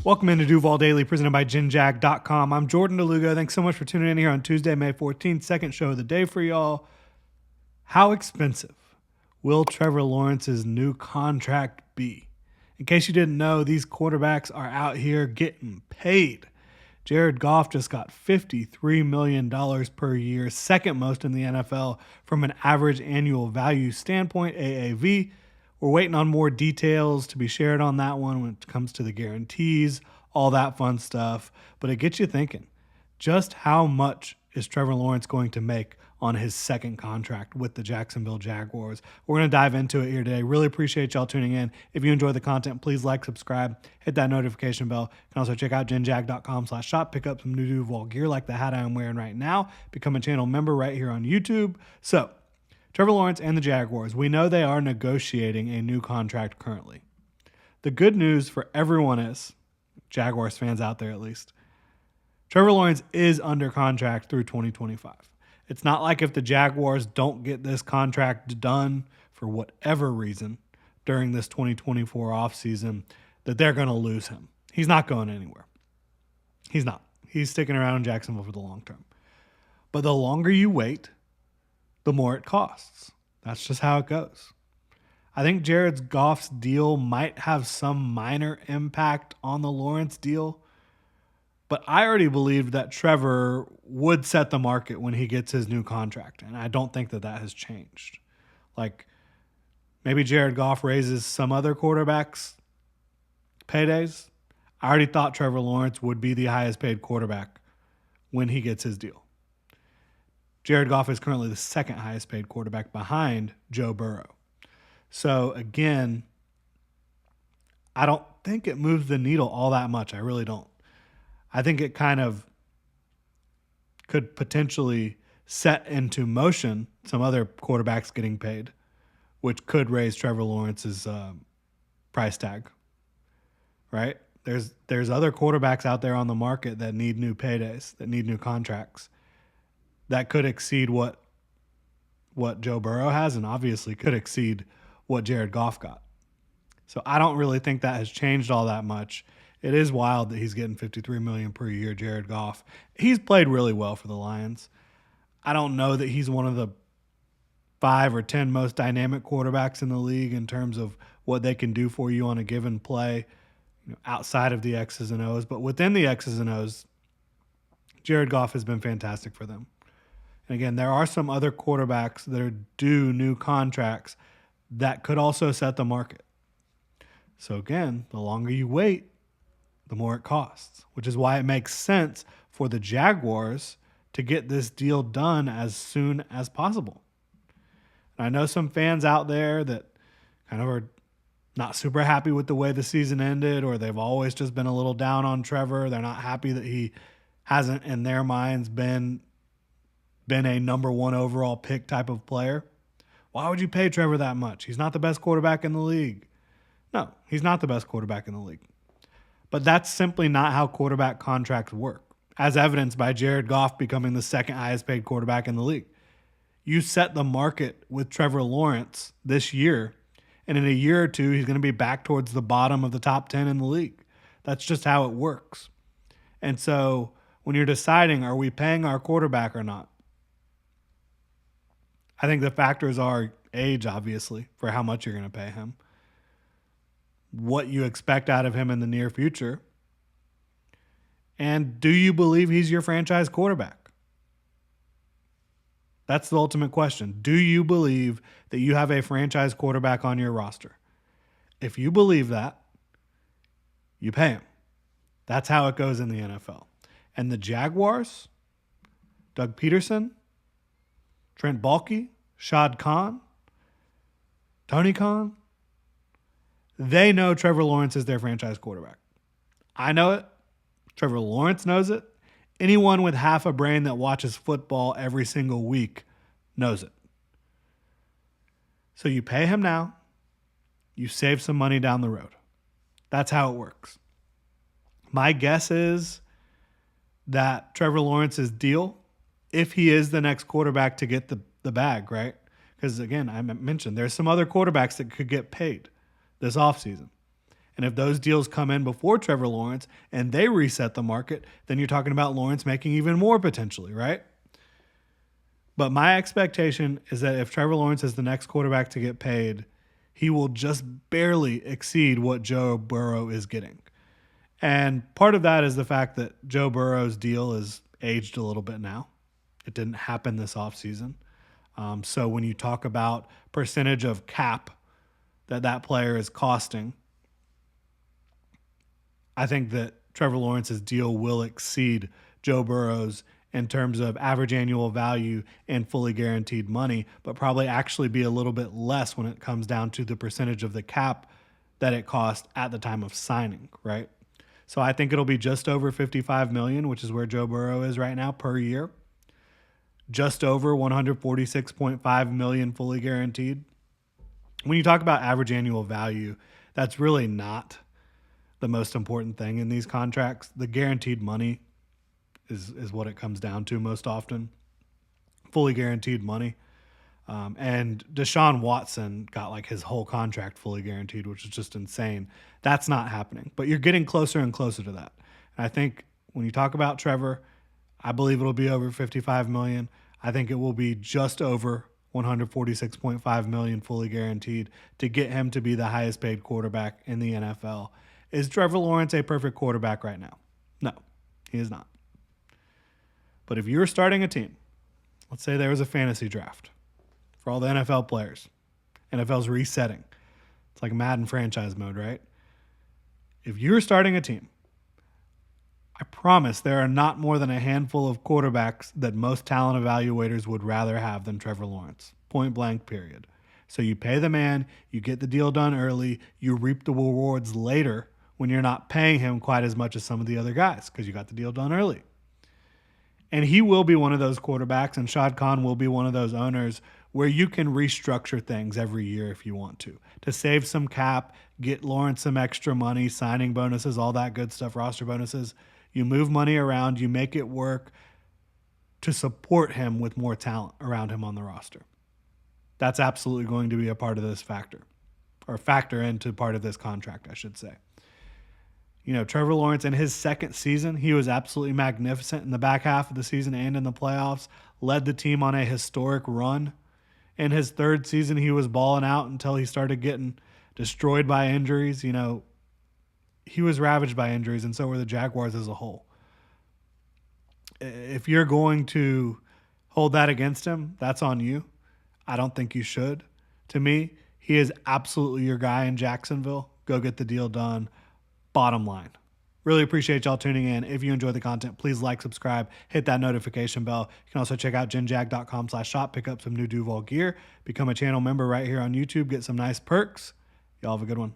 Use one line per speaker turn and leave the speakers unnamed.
Welcome into Duval Daily, presented by GinJag.com. I'm Jordan Lugo. Thanks so much for tuning in here on Tuesday, May 14th, second show of the day for y'all. How expensive will Trevor Lawrence's new contract be? In case you didn't know, these quarterbacks are out here getting paid. Jared Goff just got $53 million per year, second most in the NFL from an average annual value standpoint, AAV. We're waiting on more details to be shared on that one when it comes to the guarantees, all that fun stuff. But it gets you thinking, just how much is Trevor Lawrence going to make on his second contract with the Jacksonville Jaguars? We're going to dive into it here today. Really appreciate y'all tuning in. If you enjoy the content, please like, subscribe, hit that notification bell. You can also check out ginjag.com/shop, pick up some new Duval gear like the hat I'm wearing right now. Become a channel member right here on YouTube. So, Trevor Lawrence and the Jaguars, we know they are negotiating a new contract currently. The good news for everyone is, Jaguars fans out there at least, Trevor Lawrence is under contract through 2025. It's not like if the Jaguars don't get this contract done for whatever reason during this 2024 offseason that they're going to lose him. He's not going anywhere. He's not. He's sticking around in Jacksonville for the long term. But the longer you wait, the more it costs. That's just how it goes. I think Jared Goff's deal might have some minor impact on the Lawrence deal, but I already believed that Trevor would set the market when he gets his new contract, and I don't think that has changed. Like, maybe Jared Goff raises some other quarterbacks' paydays. I already thought Trevor Lawrence would be the highest paid quarterback when he gets his deal. Jared Goff is currently the second highest paid quarterback behind Joe Burrow. So again, I don't think it moves the needle all that much. I really don't. I think it kind of could potentially set into motion some other quarterbacks getting paid, which could raise Trevor Lawrence's price tag, right? There's other quarterbacks out there on the market that need new paydays, that need new contracts, that could exceed what Joe Burrow has, and obviously could exceed what Jared Goff got. So I don't really think that has changed all that much. It is wild that he's getting $53 million per year, Jared Goff. He's played really well for the Lions. I don't know that he's one of the 5 or 10 most dynamic quarterbacks in the league in terms of what they can do for you on a given play, outside of the X's and O's. But within the X's and O's, Jared Goff has been fantastic for them. And again, there are some other quarterbacks that are due new contracts that could also set the market. So again, the longer you wait, the more it costs, which is why it makes sense for the Jaguars to get this deal done as soon as possible. And I know some fans out there that kind of are not super happy with the way the season ended, or they've always just been a little down on Trevor. They're not happy that he hasn't, in their minds, been a number 1 overall pick type of player. Why would you pay Trevor that much? He's not the best quarterback in the league. No, he's not the best quarterback in the league. But that's simply not how quarterback contracts work, as evidenced by Jared Goff becoming the second highest paid quarterback in the league. You set the market with Trevor Lawrence this year, and in a year or two, he's going to be back towards the bottom of the top 10 in the league. That's just how it works. And so when you're deciding, are we paying our quarterback or not? I think the factors are age, obviously, for how much you're going to pay him, what you expect out of him in the near future, and do you believe he's your franchise quarterback? That's the ultimate question. Do you believe that you have a franchise quarterback on your roster? If you believe that, you pay him. That's how it goes in the NFL. And the Jaguars, Doug Peterson, Trent Baalke, Shad Khan, Tony Khan, they know Trevor Lawrence is their franchise quarterback. I know it. Trevor Lawrence knows it. Anyone with half a brain that watches football every single week knows it. So you pay him now, you save some money down the road. That's how it works. My guess is that Trevor Lawrence's deal, if he is the next quarterback to get the bag, right? Because, again, I mentioned there's some other quarterbacks that could get paid this offseason. And if those deals come in before Trevor Lawrence and they reset the market, then you're talking about Lawrence making even more potentially, right? But my expectation is that if Trevor Lawrence is the next quarterback to get paid, he will just barely exceed what Joe Burrow is getting. And part of that is the fact that Joe Burrow's deal is aged a little bit now. It didn't happen this offseason. So when you talk about percentage of cap that player is costing, I think that Trevor Lawrence's deal will exceed Joe Burrow's in terms of average annual value and fully guaranteed money, but probably actually be a little bit less when it comes down to the percentage of the cap that it cost at the time of signing, right? So I think it'll be just over $55 million, which is where Joe Burrow is right now per year. Just over $146.5 million fully guaranteed. When you talk about average annual value, that's really not the most important thing in these contracts. The guaranteed money is what it comes down to most often. Fully guaranteed money. And Deshaun Watson got like his whole contract fully guaranteed, which is just insane. That's not happening. But you're getting closer and closer to that. And I think when you talk about Trevor, I believe it'll be over $55 million. I think it will be just over $146.5 million fully guaranteed to get him to be the highest paid quarterback in the NFL. Is Trevor Lawrence a perfect quarterback right now? No, he is not. But if you're starting a team, let's say there was a fantasy draft for all the NFL players. NFL's resetting. It's like Madden franchise mode, right? If you're starting a team, I promise there are not more than a handful of quarterbacks that most talent evaluators would rather have than Trevor Lawrence. Point blank, period. So you pay the man, you get the deal done early, you reap the rewards later when you're not paying him quite as much as some of the other guys because you got the deal done early. And he will be one of those quarterbacks, and Shad Khan will be one of those owners where you can restructure things every year if you want to save some cap, get Lawrence some extra money, signing bonuses, all that good stuff, roster bonuses. You move money around, you make it work to support him with more talent around him on the roster. That's absolutely going to be a part of this factor into part of this contract, I should say. You know, Trevor Lawrence in his second season, he was absolutely magnificent in the back half of the season and in the playoffs, led the team on a historic run. In his third season, he was balling out until he started getting destroyed by injuries. You know, he was ravaged by injuries, and so were the Jaguars as a whole. If you're going to hold that against him, that's on you. I don't think you should. To me, he is absolutely your guy in Jacksonville. Go get the deal done. Bottom line. Really appreciate y'all tuning in. If you enjoy the content, please like, subscribe, hit that notification bell. You can also check out genjag.com/shop, pick up some new Duval gear, become a channel member right here on YouTube, get some nice perks. Y'all have a good one.